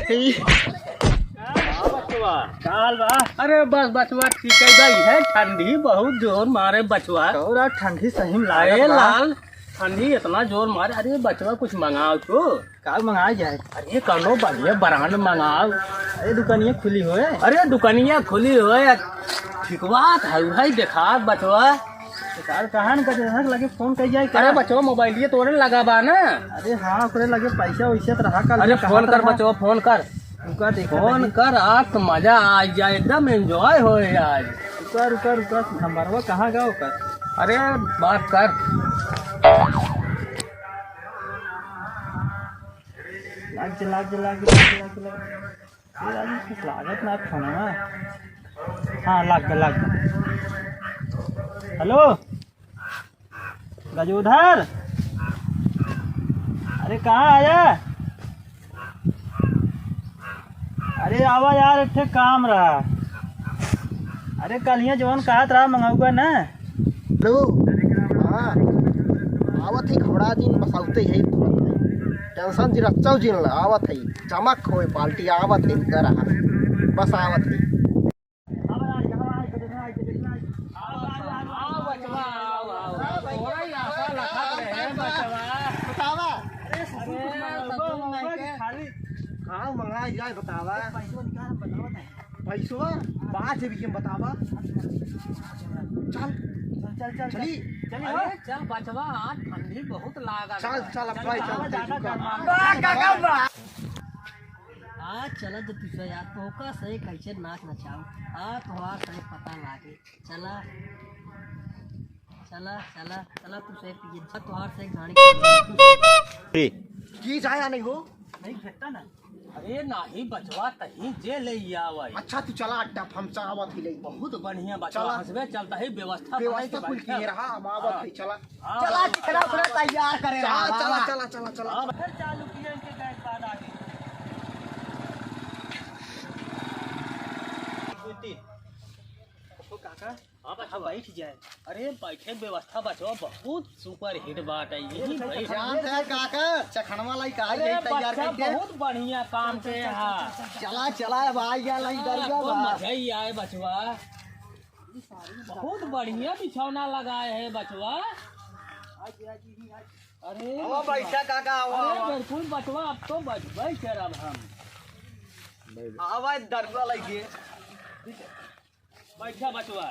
थी। अरे बस बचवा ठीक है भाई है। ठंडी बहुत जोर मारे बचवा। और ठंडी सही में अरे लाल ठंडी इतना जोर मारे। अरे बचवा कुछ मंगाओ तो का मंगाया जाए। अरे कनो बढ़िया ब्रांड मंगाओ। अरे दुकानिया खुली हो। अरे दुकानिया खुली हो ठिकवात है भाई देखा बचवा। कहाँ न लगे फोन कर जाए। अरे बचवा मोबाइल तोड़े लगा बा ना। अरे हाँ ओकरे लगे पैसा वैसे तो रहा कर। अरे फोन कर बचवा फोन कर। फोन कर आज तो मजा आ जाए एकदम एंजॉय हो आज। रुका रुका रुका नंबरवा कहाँ गया ओकर। अरे बात कर। लागत ना फोन। हाँ लाग। हेलो गजोधर। अरे कहाँ आया। अरे आवा यार एक काम रहा। अरे कल ही जवन कहा रहा मंगाऊगा ना। हेलो हाँ आवत ही घबरा दिन बसाउते है तुरंत टेंशन जी रच्चाऊ जी आवत है चमक हो पार्टी आवत है कर बस आवत है। हाँ मंगा जाए बतावा पैसवा बात है भी बतावा। चल चल चल चली अरे चल बचवा आज ठंडी बहुत लागा। चल चल आज चला जो तुझे यार तोका सही कैसे नाच नचाओ। आज तुम्हारा सही पता लागे। चला चला चला चला तू सही पिए तुम्हार सही गाड़ी की जाया नहीं हो नहीं भेटता ना। अरे नाही बचवा तही जे ले आवे। अच्छा तू चला अड्डा हम चावत ही ले बहुत बढ़िया बचवा हंसबे चलता है व्यवस्था व्यवस्था कुल की रहा हम आवत है चला चला खड़ा खड़ा तैयार करे चला चला चला चला फिर चालू किया इनके गैस बाद आगे। काका हाँ बैठ जाए। अरे बैठे व्यवस्था बचवा बहुत सुपर हिट बात है यही भाई। जानत है काका चखनवा लाई का अरे तैयार बच्चा करके बहुत बढ़िया काम पे है। चला चला भाई या लाई डर गया आपको मजा ही आए बचवा। बहुत बढ़िया बिछौना लगाए है बचवा। अरे वो बैठा काका अरे बिल्कुल बचवा अब तो बचबे करब हम। आवाज डरवा लगी बैठा बचवा।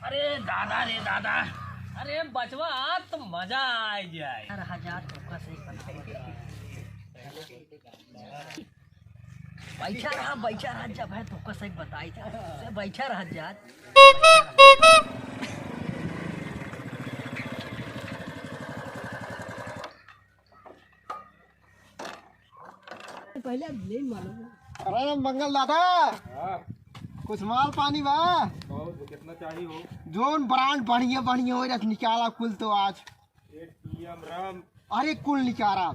अरे दादा रे दादा। अरे बचवा आज तो मजा आ जाए। 1000 तोका सही बैठा रहा जब है तोका सही बताई था बैठा रहा जात। पहले ले मालूम। अरे मंगल दादा कुछ माल पानी बा कितना चाहिए हो। जोन ब्रांड बढ़िया बढ़िया हो रहा निकाला कुल तो आज राम अरे कुल निकारा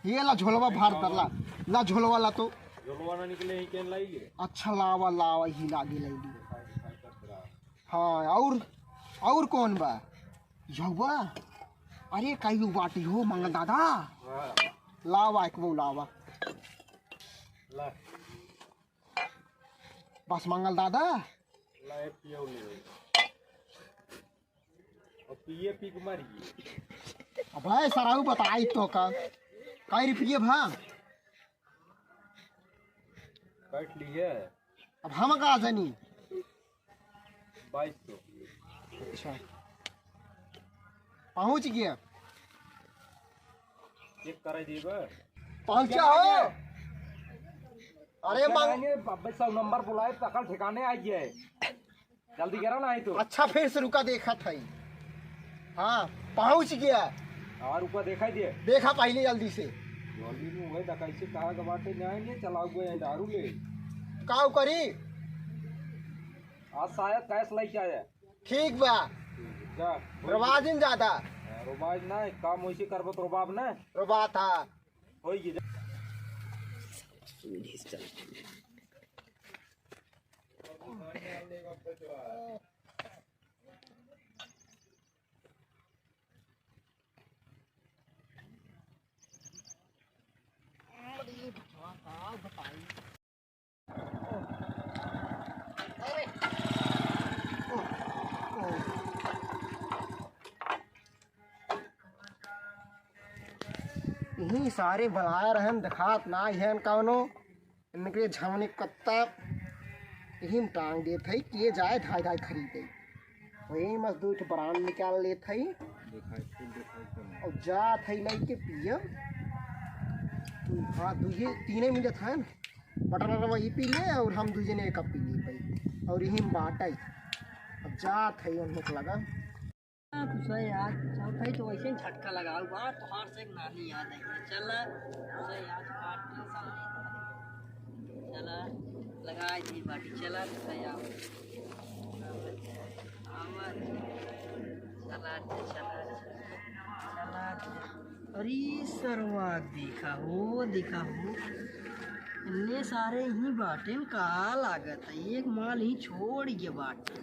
ये ला झोलवा भार दरला ला झोलवा ला तो जोलवाना निकले ही केन लाइए। अच्छा लावा लावा ही लागे लैली। हाँ और कौन बा यहुआ। अरे कई बाटी हो मंगल दादा लावा एक वो लावा बस मंगल दादा पिए पी के मारिए। अब भाई सराऊ बताई तो का कई रुपये भा काट लिए। अब हम का जानी 2200। अच्छा पहुंच गया चेक करा दीबा पहुंचा हो। अरे मंग 100 नंबर बुलाए तकल ठिकाने आ जाए जल्दी करो ना आई तो। अच्छा फिर से रुका देखा था हाँ पहुंच गया। और ऊपर दिखाई दे देखा पहले जल्दी से जल्दी में हुए कैसे कहा के बाटे जाएंगे चलाओ गए दारू ले काऊ करी आज शायद कैश लेके आया। ठीक बा जा रवाजिन ज्यादा रुबाज ना काम वैसे करबो तो रुबाब ना रुबा था होई गे। यही सारे बलाया रहन दिखात ना है कौनो इनके झमने कत्ता यही टांग दे थई किए जाए ढाई ढाई खरीदे वही मजदूर के बरान निकाल ले थई और जा थई लेके पिया हाँ दुए तीने मिनट था बटर वही पी ले और हम दूजे ने एक कप पी ली भाई और यही बाटा अब जा थई उनको लगा तुझे याद चौथाई तो वैसे ही झटका लगाओ बात तुम्हार से एक नानी याद आई है चल तुझे याद बात टेंशन नहीं चला लगाई थी बाटी चला तुझे याद आवाज चला चला अरे सरवा देखा हो इतने सारे ही बाटे का लागत है एक माल ही छोड़ के बाटे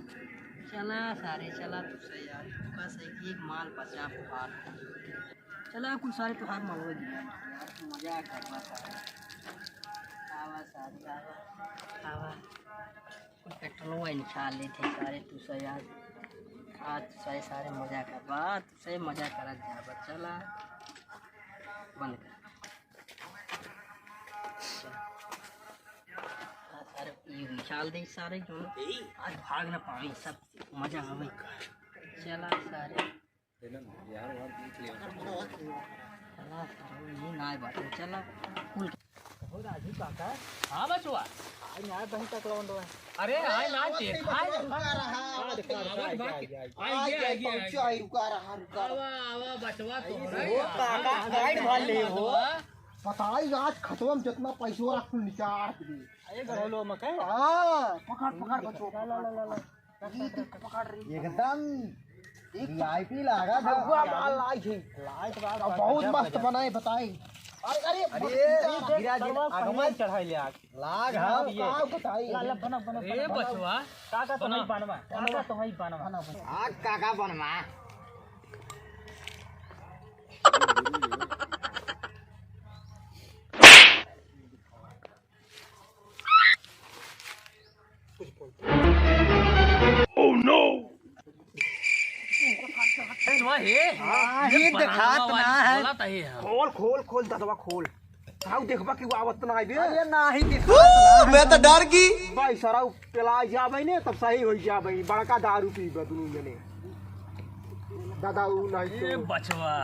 चला सारे चला तुझसे यार बस एक माल बचा फुहार चला कुछ सारे तुहार मालूम दिया यार तू मजा करवा सारा आवा सारी आवा कुछ पेट्रोल वही निकाल ले थे सारे तुझसे यार आज तुझसे सारे मजा करवा तुझसे मजा कर जा चला बंद कर सारे ये निकाल दे सारे जो आज भाग ना पाए सब मजा आवे चला सारे चला सारे ये ना बात चला कुल हो राजू काका हाँ बचवा आज ना बहन तक लौंडो है अरे आए ना देखा आवा बचवा काका गाइड मार ले हो बताई आज खतवम जितना पैसो रख निचार दे अरे घरोलो मके हां पकड़ बचो पकड़ रही एकदम वीआईपी लागा भगवा माल लाई थी लाइट बात बहुत मस्त बनाए बताई अरे गिरा जी आगमन चढ़ाई ले आग लाग हां का बताई ला बना ए बचवा काका तो नहीं बनवा काका तो नहीं बनवा आग काका बनवा ये दिखात ना है है खोल ददवा खोल साहु देखबा कि आवत ना आइबे अरे नाही दिखा मैं तो डर गई भाई सारा पेला जाबे ने तब सही हो जाबे बड़का दारू पीबे दुनु जने दादा उ नहीं ए बचवा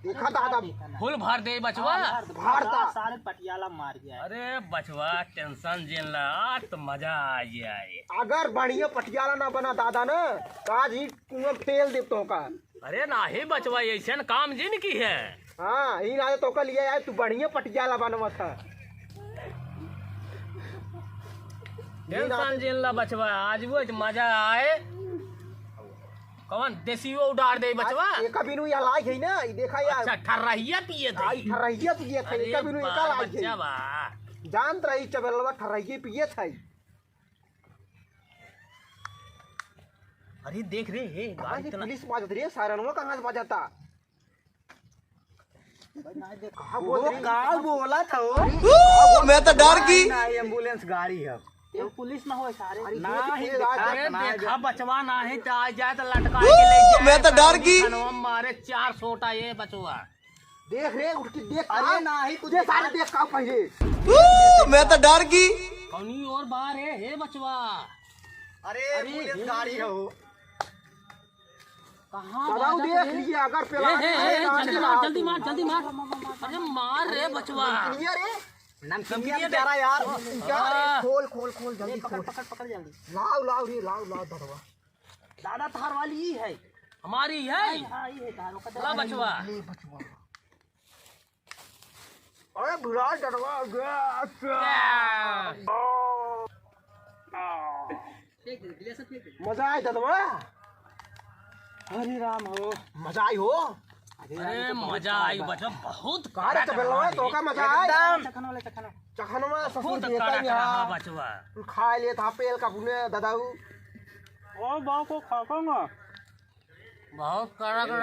देखा दादा फुल भर दे बचवा भारता सारे पटियाला मार गया अरे बचवा टेंशन जेन ला तो मजा आ जाए अगर बढ़िया पटियाला ना बना दादा ना आज ही कुआं फेल दे तो का अरे नाही बचवा ऐसा काम जिन की है हां ही ना तो का लिए आए तू बढ़िया पटियाला बनवा था टेंशन जेन ला बचवा आज वो मजा आए कौन देसी वो उडार दे बचवा एक बिनु या लाग है ना ये देखा यार अच्छा ठर्रहिया पिए थे आई ठरहिया पिए थे एक बिनु का लाग है बच्चा बा जानत रही चबलवा ठरहिया पिए थे अरे देख रे हे गाड़ी गाड़ी इतना पुलिस बाजत रही है सायरनवा कहां से बजाता कहां बोल रही का बोला था वो मैं तो डर गई ना एम्बुलेंस गाड़ी है तो पुलिस ना हो सारे ना ही अरे देखा बचवा ना है तो आ जाए तो लटका के ले जाए मैं तो डर गई मारे 4 सोटा ये बचवा देख रे उठ के देख अरे ना ही तुझे सारे देख का पहले मैं तो डर गई कौनी और बाहर है हे बचवा अरे पुलिस गाड़ी है वो कहां दादा देख लिए अगर पेला जल्दी मार अरे मार रे बचवा रे नमकीन प्यारा यार खोल जल्दी खोल पकड़ जल्दी लाओ रे लाओ दादा दादा थार वाली ही है हमारी है हां ये है तारो का ला बचवा ले बचवा अरे बुरा डरवा मजा आया ददवा हरे राम हो मजा आई हो अरे मजा आई बचवा बहुत कारे चबलवा तो का मजा आया चखन चखनवा ससुर बहुत देखा कड़ा यार बचवा खा ले था पेल का पुने दादाऊ और बाप को खाऊंगा बहुत कड़ा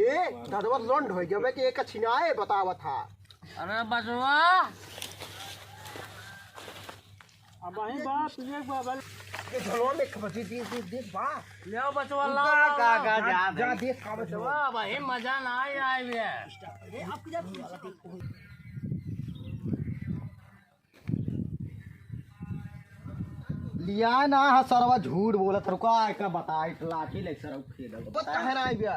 ए दादवा लंड हो जबे के एक छिनाए बतावा था अरे बचवा अब वही बात तुझे ये झोलवा में खबजी देख बा ले आओ बचवा ला जा देख का बचवा भाई मजा ना आए बे अरे आप क्या लिया ना हा सरवा झूठ बोलत रुका का बता एक लाठी ले सरव खेल बता है ना बिया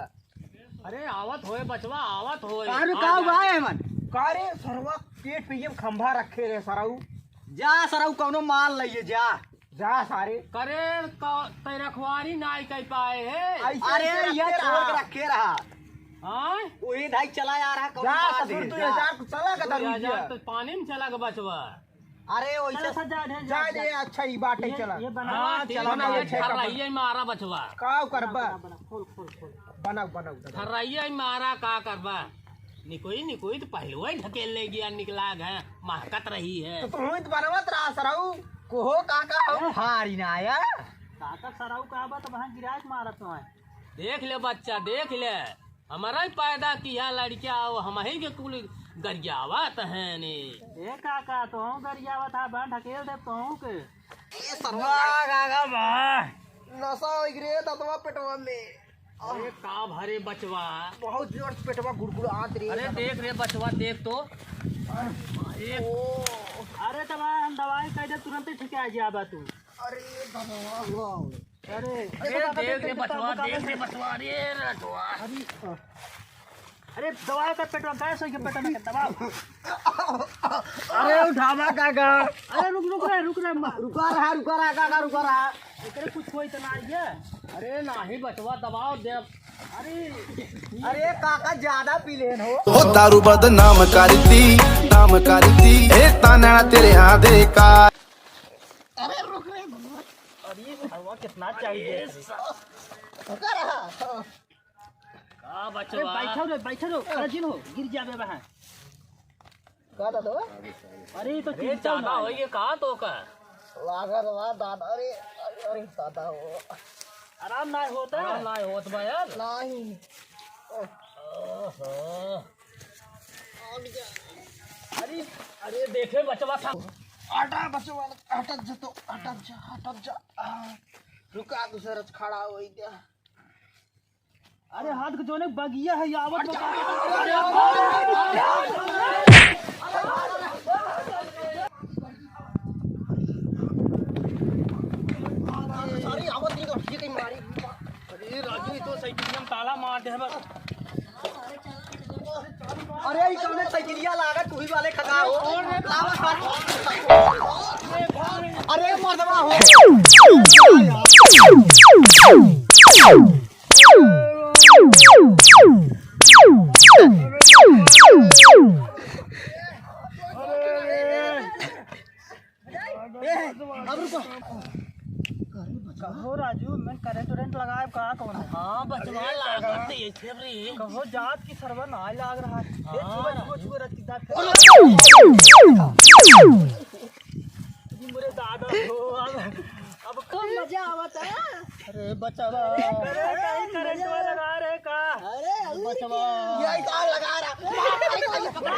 अरे आवत होए बचवा आवत होए कारू का हुआ है मन का रे सरवा पेट पे ये खंभा रखे रे सरऊ जा सरऊ कौनो माल लइए जा जा सारे करे तै रखवारी नाई कह पाए है अरे ये छोड़ के रखे रहा हां वही ढाई चला आ रहा जा ससुर तू 1000 चला का दारू जा तो पानी में चला के बचवा अरे वैसे जा दे अच्छा ई बाटे चला हां चला ना ठर्राइए मारा बचवा का करबा बनाओ ठर्राइए मारा का करबा निकोई तो पहलवा ही ढकेल ले गया निकला है महकत रही है तो तू ही बनवत रहा सरऊ कोहो काका हो हारी ना आया काका सराऊ का बा तो वहां गिराज मारत है। देख ले बच्चा देख ले हमारा ही पैदा किया लड़किया हम ही के कुल गरियावत है ने ए काका तो गरियावा था बा ढकेल दे तो के ये सरवा काका बा नशा हो रे दतवा पेटवा में अरे का भरे बचवा बहुत जोर से पेटवा गुड़गुड़ात रे अरे देख रे बचवा देख तो अरे तब हम दवाई कह दे तुरंत ही ठीक आ जाबा तू अरे दतवा अरे देख रे बचवा अरे रटवा अरे दवाई का पेटवा गैस हो गया पेट में दबाओ अरे उठावा काका अरे रुक रे रुका रहा काका एकरे कुछ कोई तो ना है। अरे नाही बचवा दबाओ दे अरे काका ज्यादा पी लेन हो ओ दारू बदनाम करती ए ताना तेरे यहाँ देखा अरे रुक रे अरे हवा कितना चाहिए रुका रहा का अरे बचवा बैठो रो अरे जिन हो गिर जाबे वहां का दादा अरे तो अरे ज्यादा हो ये कहा तो का लागा रहा दादा अरे दादा हो आराम ना होता है ना होत बा यार नहीं ओहो अरे देखे बचवा था आटा बचवा हटक जा रुका दूसरा खड़ा हो गया अरे हाथ के जोने बगिया है यावत सारी आवत नहीं तो ठीक है मारी अरे राजू तो साइकिल में ताला मार दे बस अरे ई कौन साइकिलिया लागत तू ही वाले खका हो अरे मर्दवा हो अब रुको कहो राजू मैं करंट लगाए कहाँ कौन है हां बचवा लागत ये छेबरी कहो जात की सर्वर ना लाग रहा है छुआ रत्ती दांत मुरे दादा हो अब कब मजा आवत है अरे बचावा कहीं करंट वाला लगा रे का अरे बचावा यही तो लगा रहा